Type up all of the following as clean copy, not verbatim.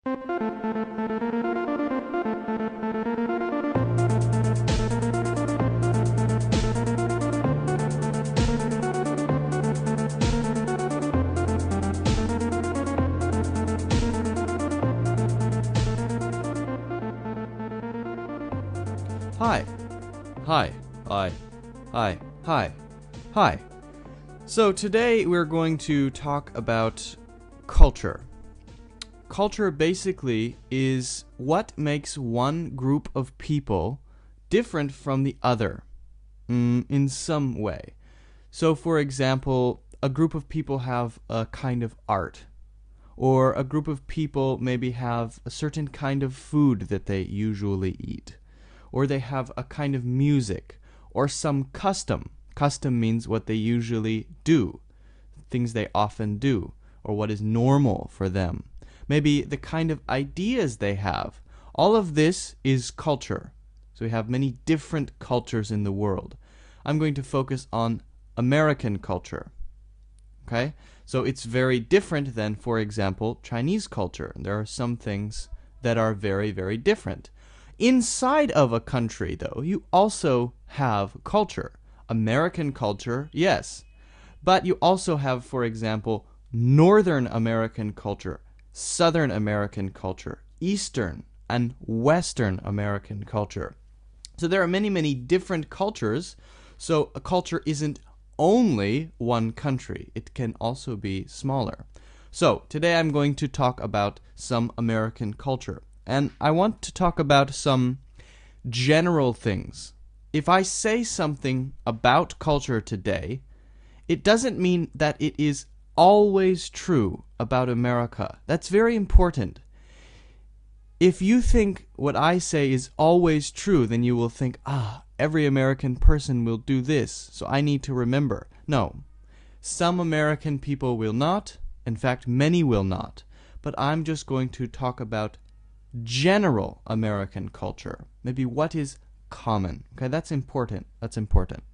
Hi. Hi. Hi. Hi. Hi. Hi. So today we're going to talk about culture. Culture basically is what makes one group of people different from the other in some way. So for example, a group of people have a kind of art, or a group of people maybe have a certain kind of food that they usually eat, or they have a kind of music, or some custom. Custom means what they usually do, things they often do, or what is normal for them. Maybe the kind of ideas they have. All of this is culture. So we have many different cultures in the world. I'm going to focus on American culture. Okay? So it's very different than, for example, Chinese culture. There are some things that are very, very different. Inside of a country, though, you also have culture. American culture, yes. But you also have, for example, Northern American culture, Southern American culture, Eastern and Western American culture. So there are many, many different cultures. So a culture isn't only one country. It can also be smaller. So today I'm going to talk about some American culture. And I want to talk about some general things. If I say something about culture today, it doesn't mean that it is always true about America. That's very important. If you think what I say is always true, then you will think, every American person will do this, so I need to remember. No. Some American people will not. In fact, many will not. But I'm just going to talk about general American culture. Maybe what is common. Okay, that's important. That's important.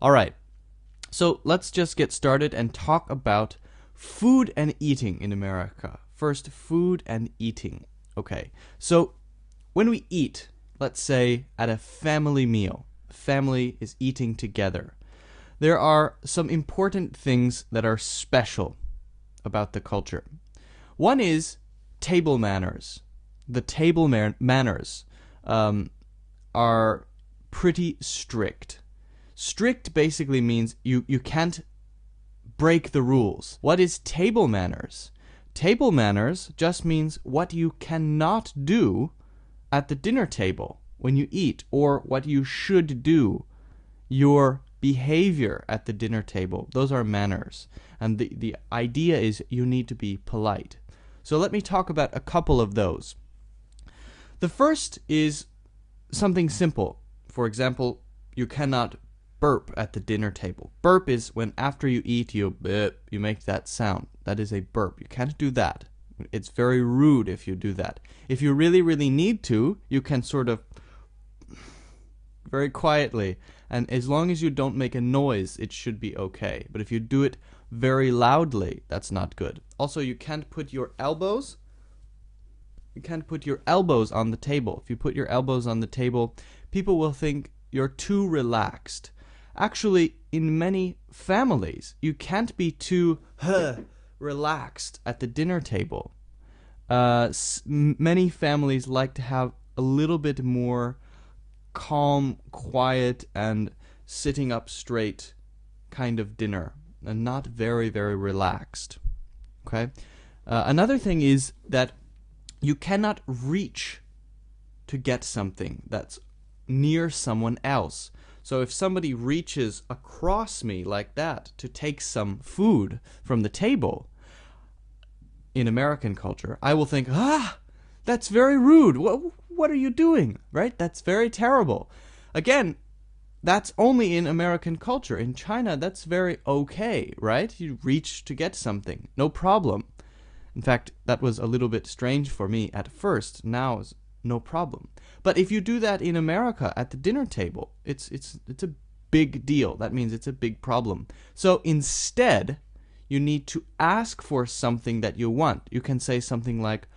All right. So let's just get started and talk about food and eating in America. First, food and eating. Okay. So when we eat, let's say at a family meal, a family is eating together. There are some important things that are special about the culture. One is table manners. The table manners are pretty strict. Strict basically means you can't break the rules. What is table manners? Table manners just means what you cannot do at the dinner table when you eat, or what you should do, your behavior at the dinner table. Those are manners. And the idea is you need to be polite. So let me talk about a couple of those. The first is something simple. For example, you cannot burp at the dinner table. Burp is when after you eat, you make that sound. That is a burp. You can't do that. It's very rude if you do that. If you really, really need to, you can sort of very quietly. And as long as you don't make a noise, it should be okay. But if you do it very loudly, that's not good. Also, you can't put your elbows on the table. If you put your elbows on the table, people will think you're too relaxed. Actually, in many families, you can't be too relaxed at the dinner table. Many families like to have a little bit more calm, quiet, and sitting up straight kind of dinner, and not very, very relaxed. Okay? Another thing is that you cannot reach to get something that's near someone else. So if somebody reaches across me like that to take some food from the table, in American culture, I will think, that's very rude. What are you doing? Right? That's very terrible. Again, that's only in American culture. In China, that's very okay, right? You reach to get something. No problem. In fact, that was a little bit strange for me at first. Now it's no problem. But if you do that in America at the dinner table, it's a big deal. That means it's a big problem. So instead, you need to ask for something that you want. You can say something like,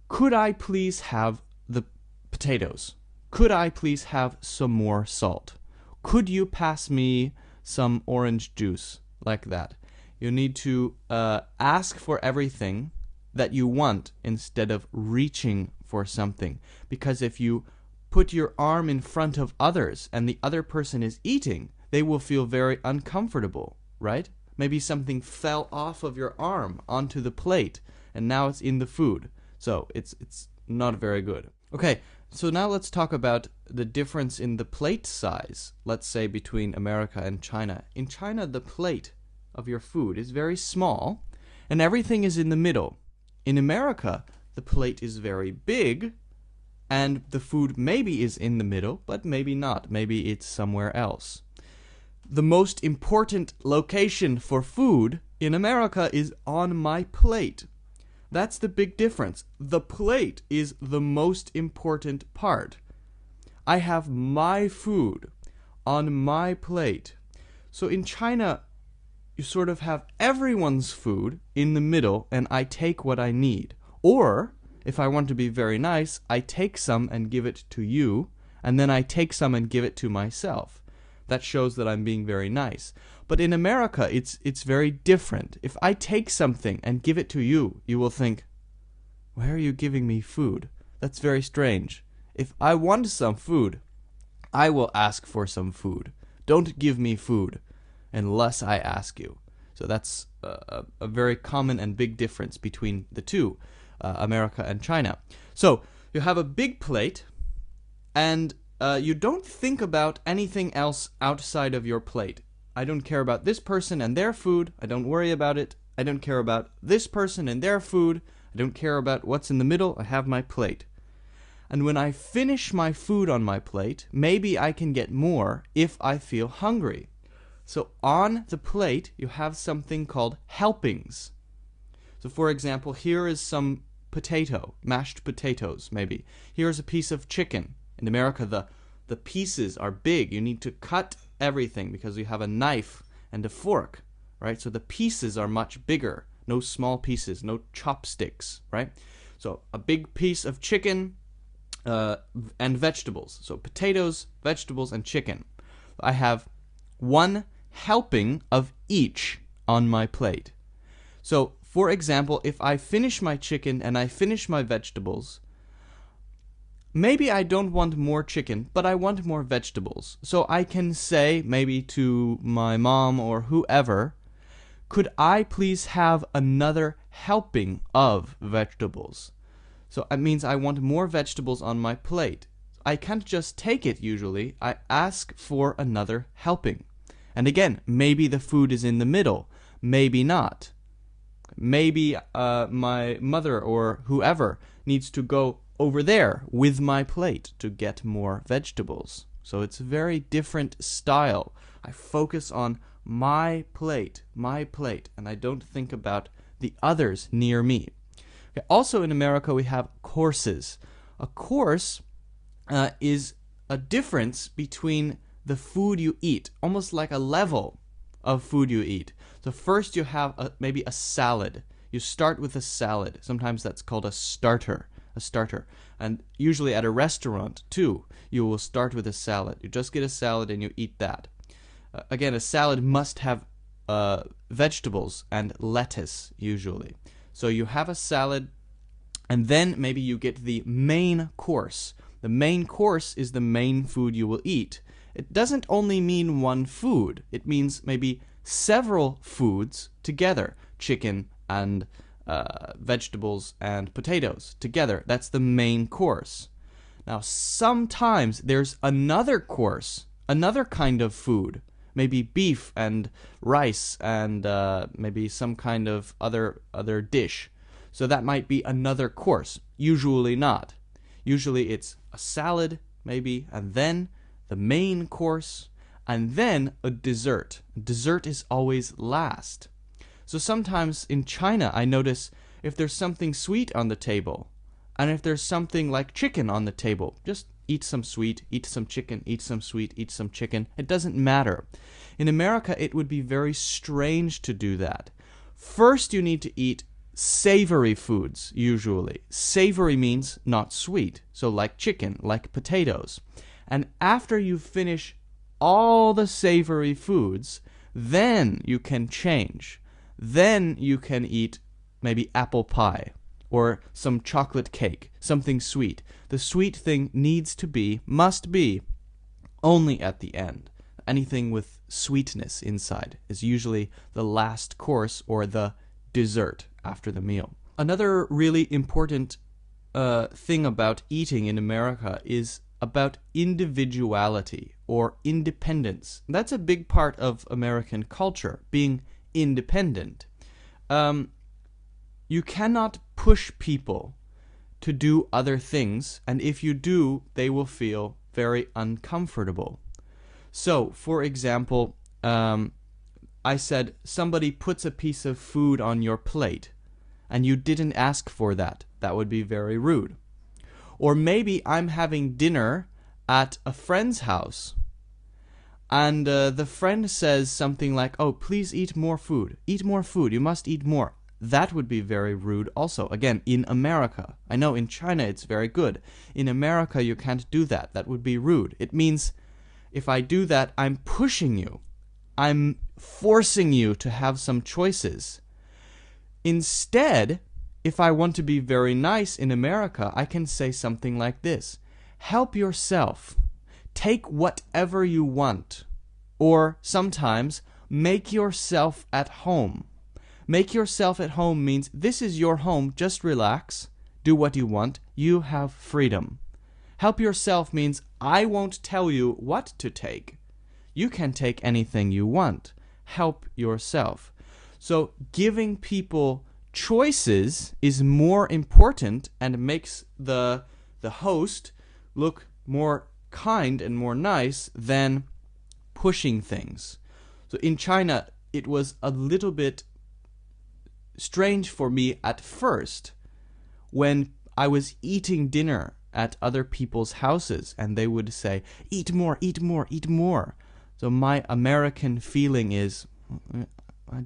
Could I please have the potatoes? Could I please have some more salt? Could you pass me some orange juice? Like that. You need to ask for everything that you want instead of reaching for something. Because if you put your arm in front of others and the other person is eating, they will feel very uncomfortable, right? Maybe something fell off of your arm onto the plate and now it's in the food. So it's not very good. Okay, so now let's talk about the difference in the plate size, let's say between America and China. In China, the plate of your food is very small and everything is in the middle. In America, the plate is very big and the food maybe is in the middle, but maybe not. Maybe it's somewhere else. The most important location for food in America is on my plate. That's the big difference. The plate is the most important part. I have my food on my plate. So in China, you sort of have everyone's food in the middle and I take what I need. Or, if I want to be very nice, I take some and give it to you, and then I take some and give it to myself. That shows that I'm being very nice. But in America, it's very different. If I take something and give it to you, you will think, why are you giving me food? That's very strange. If I want some food, I will ask for some food. Don't give me food unless I ask you. So that's a very common and big difference between the two, America and China. So you have a big plate and you don't think about anything else outside of your plate. I don't care about this person and their food. I don't worry about it. I don't care about this person and their food. I don't care about what's in the middle. I have my plate. And when I finish my food on my plate, maybe I can get more if I feel hungry. So on the plate, you have something called helpings. So for example, here is some potato, mashed potatoes maybe. Here's a piece of chicken. In America, the pieces are big. You need to cut everything because you have a knife and a fork, right? So the pieces are much bigger. No small pieces, no chopsticks, right? So a big piece of chicken and vegetables. So potatoes, vegetables, and chicken. I have one helping of each on my plate. So, for example, if I finish my chicken and I finish my vegetables, maybe I don't want more chicken, but I want more vegetables. So I can say maybe to my mom or whoever, could I please have another helping of vegetables? So it means I want more vegetables on my plate. I can't just take it usually. I ask for another helping. And again, maybe the food is in the middle. Maybe not. Maybe my mother or whoever needs to go over there with my plate to get more vegetables. So it's a very different style. I focus on my plate, and I don't think about the others near me. Okay, also in America we have courses. A course is a difference between the food you eat, almost like a level of food you eat. So first you have maybe a salad. You start with a salad. Sometimes that's called a starter. And usually at a restaurant too, you will start with a salad. You just get a salad and you eat that. Again, a salad must have vegetables and lettuce usually. So you have a salad and then maybe you get the main course. The main course is the main food you will eat. It doesn't only mean one food. It means maybe several foods together. Chicken and vegetables and potatoes together. That's the main course. Now, sometimes there's another course, another kind of food. Maybe beef and rice and maybe some kind of other dish. So that might be another course. Usually not. Usually it's a salad, maybe, and then the main course, and then a dessert. Dessert is always last. So sometimes in China, I notice if there's something sweet on the table, and if there's something like chicken on the table, just eat some sweet, eat some chicken, eat some sweet, eat some chicken. It doesn't matter. In America, it would be very strange to do that. First, you need to eat savory foods, usually. Savory means not sweet, so like chicken, like potatoes. And after you finish all the savory foods, then you can change. Then you can eat maybe apple pie or some chocolate cake, something sweet. The sweet thing must be, only at the end. Anything with sweetness inside is usually the last course or the dessert after the meal. Another really important thing about eating in America is about individuality or independence. That's a big part of American culture, being independent. You cannot push people to do other things, and if you do, they will feel very uncomfortable. So, for example, I said somebody puts a piece of food on your plate, and you didn't ask for that. That would be very rude. Or maybe I'm having dinner at a friend's house, and the friend says something like, "Oh, please eat more food. Eat more food. You must eat more." That would be very rude also. Again, in America. I know in China it's very good. In America you can't do that. That would be rude. It means if I do that, I'm pushing you. I'm forcing you to have some choices. Instead, if I want to be very nice in America, I can say something like this: help yourself. Take whatever you want. Or sometimes, make yourself at home. Make yourself at home means this is your home, just relax, do what you want, you have freedom. Help yourself means I won't tell you what to take. You can take anything you want. Help yourself. So giving people choices is more important and makes the host look more kind and more nice than pushing things. So in China, it was a little bit strange for me at first when I was eating dinner at other people's houses and they would say, eat more, eat more, eat more. So my American feeling is, I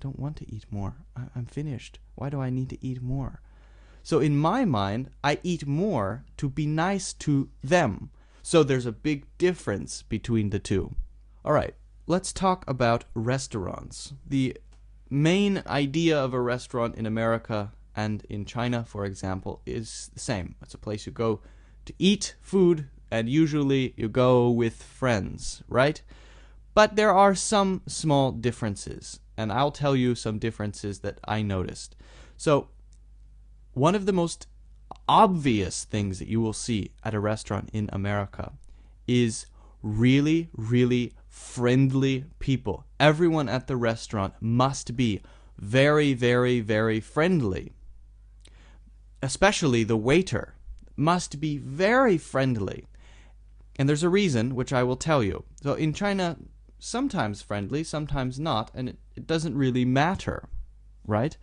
don't want to eat more. I'm finished. Why do I need to eat more? So in my mind, I eat more to be nice to them. So there's a big difference between the two. All right, let's talk about restaurants. The main idea of a restaurant in America and in China, for example, is the same. It's a place you go to eat food, and usually you go with friends, right? But there are some small differences, and I'll tell you some differences that I noticed. So, one of the most obvious things that you will see at a restaurant in America is really, really friendly people. Everyone at the restaurant must be very, very, very friendly. Especially the waiter must be very friendly. And there's a reason, which I will tell you. So in China, sometimes friendly, sometimes not, and it doesn't really matter, right?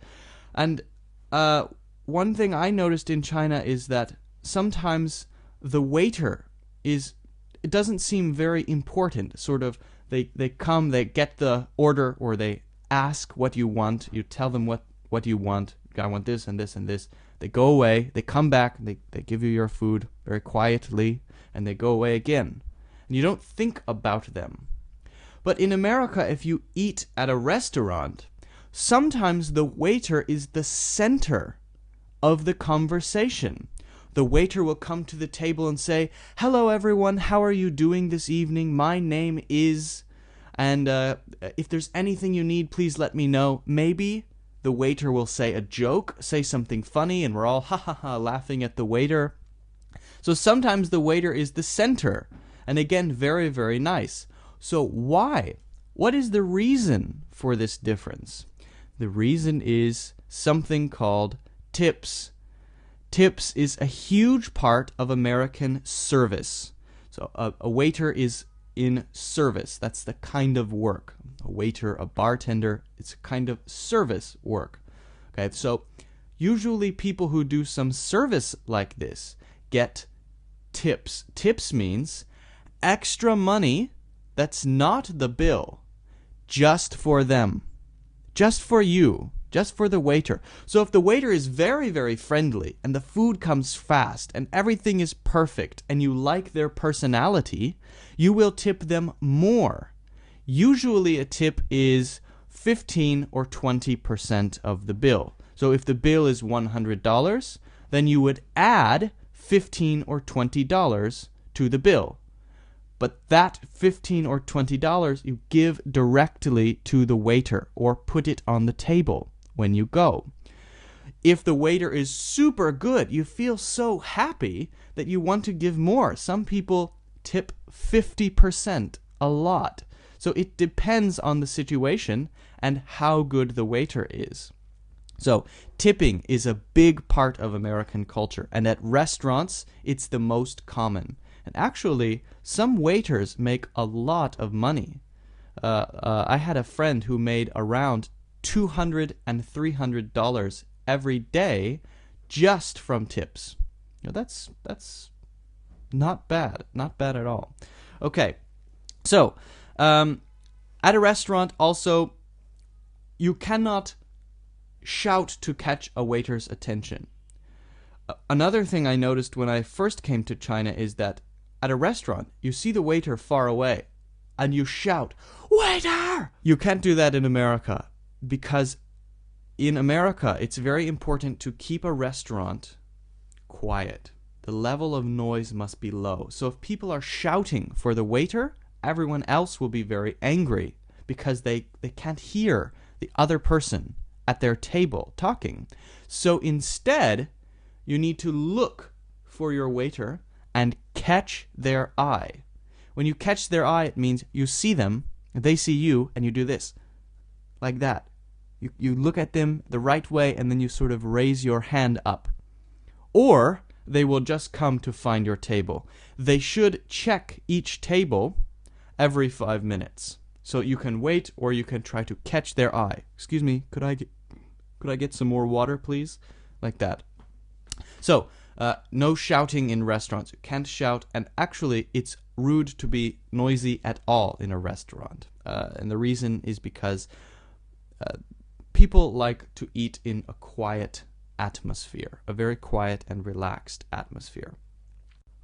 And one thing I noticed in China is that sometimes the waiter it doesn't seem very important. Sort of, they come, they get the order, or they ask what you want. You tell them what you want. I want this and this and this. They go away. They come back. They give you your food very quietly, and they go away again. And you don't think about them. But in America, if you eat at a restaurant, sometimes the waiter is the center of the conversation. The waiter will come to the table and say, "Hello everyone, how are you doing this evening? My name is, and if there's anything you need, please let me know." Maybe the waiter will say a joke, say something funny, and we're all ha ha ha laughing at the waiter. So sometimes the waiter is the center, and again, very, very nice. So why? What is the reason for this difference? The reason is something called tips. Tips is a huge part of American service. So a waiter is in service. That's the kind of work. A waiter, a bartender, it's a kind of service work. Okay, so usually people who do some service like this get tips. Tips means extra money that's not the bill, just for them, just for you. just for the waiter. So if the waiter is very, very friendly and the food comes fast and everything is perfect and you like their personality, you will tip them more. Usually a tip is 15 or 20% of the bill. So if the bill is $100, then you would add $15 or $20 to the bill. But that $15 or $20 you give directly to the waiter or put it on the table when you go. If the waiter is super good, you feel so happy that you want to give more. Some people tip 50%, a lot. So it depends on the situation and how good the waiter is. So tipping is a big part of American culture, and at restaurants it's the most common. And actually, some waiters make a lot of money. I had a friend who made around $200 and $300 every day just from tips. You know, that's not bad at all. Okay, so at a restaurant also, you cannot shout to catch a waiter's attention. Another thing I noticed when I first came to China is that at a restaurant, you see the waiter far away and you shout, "Waiter!" You can't do that in America, because in America it's very important to keep a restaurant quiet. The level of noise must be low. So if people are shouting for the waiter, everyone else will be very angry because they can't hear the other person at their table talking. So instead, you need to look for your waiter and catch their eye. When you catch their eye, it means you see them, they see you, and you do this, like that. You look at them the right way, and then you sort of raise your hand up. Or they will just come to find your table. They should check each table every 5 minutes. So you can wait, or you can try to catch their eye. Excuse me, could I get some more water, please? Like that. So, no shouting in restaurants. You can't shout, and actually it's rude to be noisy at all in a restaurant. And the reason is because people like to eat in a quiet atmosphere, a very quiet and relaxed atmosphere.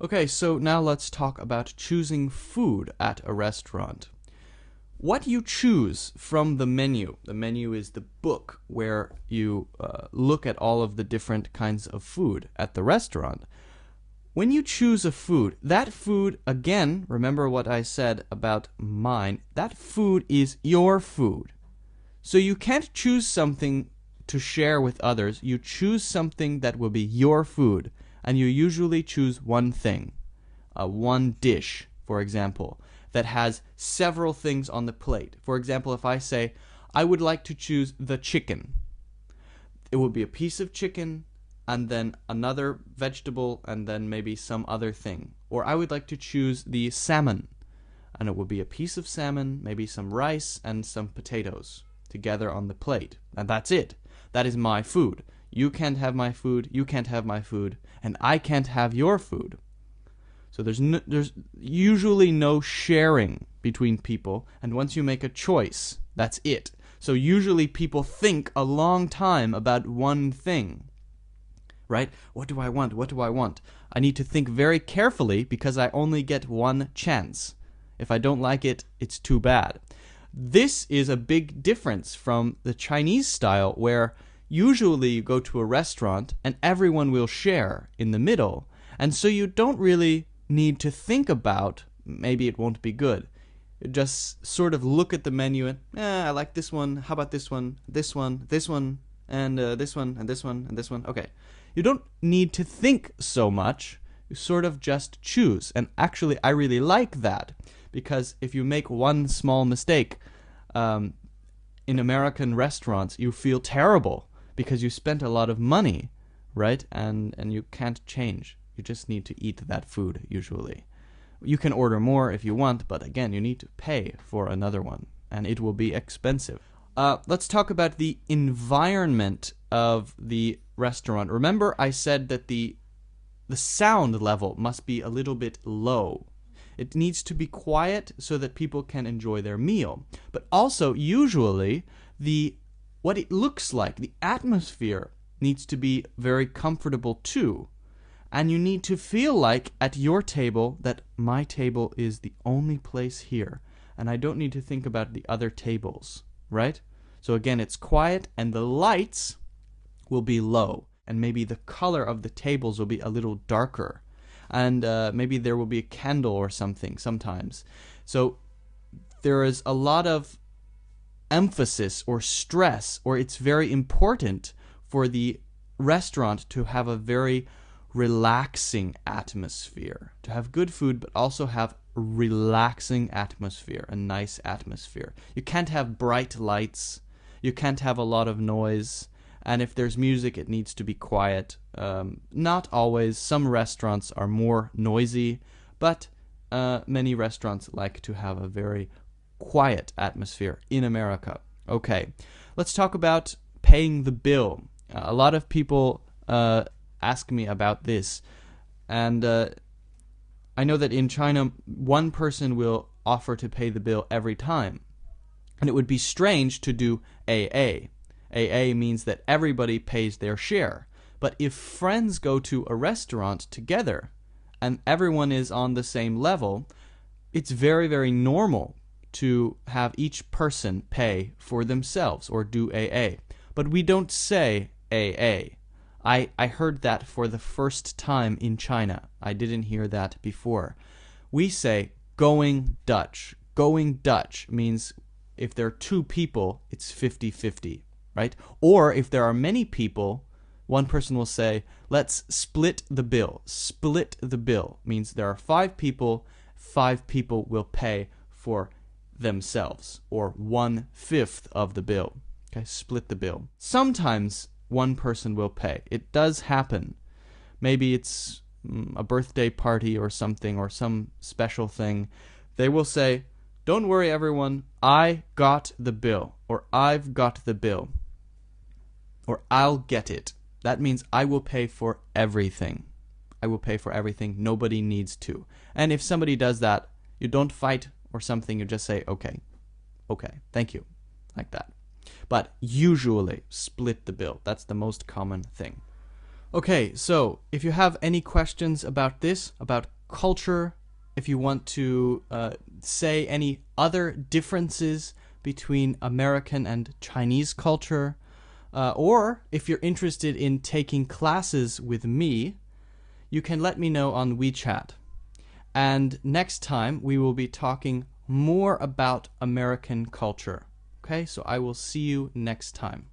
Okay, so now let's talk about choosing food at a restaurant. What you choose from the menu is the book where you look at all of the different kinds of food at the restaurant. When you choose a food, that food, again, remember what I said about mine, that food is your food. So you can't choose something to share with others. You choose something that will be your food, and you usually choose one thing, one dish, for example, that has several things on the plate. For example, if I say, I would like to choose the chicken, it will be a piece of chicken and then another vegetable and then maybe some other thing. Or I would like to choose the salmon, and it will be a piece of salmon, maybe some rice and some potatoes together on the plate. And that's it. That is my food. You can't have my food, you can't have my food, and I can't have your food. So there's usually no sharing between people, and once you make a choice, that's it. So usually people think a long time about one thing, right? What do I want? What do I want? I need to think very carefully because I only get one chance. If I don't like it, it's too bad. This is a big difference from the Chinese style, where usually you go to a restaurant and everyone will share in the middle, and so you don't really need to think about maybe it won't be good. You just sort of look at the menu and I like this one, how about this one, this one, this one, and this one, and this one, and this one. Okay. You don't need to think so much. You sort of just choose. And actually, I really like that, because if you make one small mistake in American restaurants, you feel terrible because you spent a lot of money, right? And you can't change. You just need to eat that food, usually. You can order more if you want, but again, you need to pay for another one, and it will be expensive. Let's talk about the environment of the restaurant. Remember, I said that the sound level must be a little bit low. It needs to be quiet so that people can enjoy their meal. But also, usually, the what it looks like. The atmosphere needs to be very comfortable too. And you need to feel like at your table that my table is the only place here. And I don't need to think about the other tables, right? So again, it's quiet and the lights will be low. And maybe the color of the tables will be a little darker. And maybe there will be a candle or something sometimes. So there is a lot of emphasis or stress, or it's very important for the restaurant to have a very relaxing atmosphere, to have good food but also have relaxing atmosphere, a nice atmosphere. You can't have bright lights, you can't have a lot of noise, and if there's music it needs to be quiet. Not always. Some restaurants are more noisy, but many restaurants like to have a very quiet atmosphere in America. Okay, let's talk about paying the bill. A lot of people ask me about this, and I know that in China one person will offer to pay the bill every time, and it would be strange to do AA. AA means that everybody pays their share, but if friends go to a restaurant together and everyone is on the same level, it's very, very normal to have each person pay for themselves or do AA. But we don't say AA. I heard that for the first time in China. I didn't hear that before. We say going Dutch. Going Dutch means if there are two people, it's 50-50, right? Or if there are many people, one person will say, let's split the bill. Split the bill means there are 5 people will pay for themselves, or 1/5 of the bill. Okay, split the bill. Sometimes one person will pay. It does happen. Maybe it's a birthday party or something, or some special thing. They will say, don't worry everyone, I got the bill, or I've got the bill, or I'll get it. That means I will pay for everything. I will pay for everything. Nobody needs to. And if somebody does that, you don't fight or something, you just say, okay, thank you, like that. But usually, split the bill. That's the most common thing. Okay, so if you have any questions about this, about culture, if you want to say any other differences between American and Chinese culture, or if you're interested in taking classes with me, you can let me know on WeChat. And next time we will be talking more about American culture. Okay, so I will see you next time.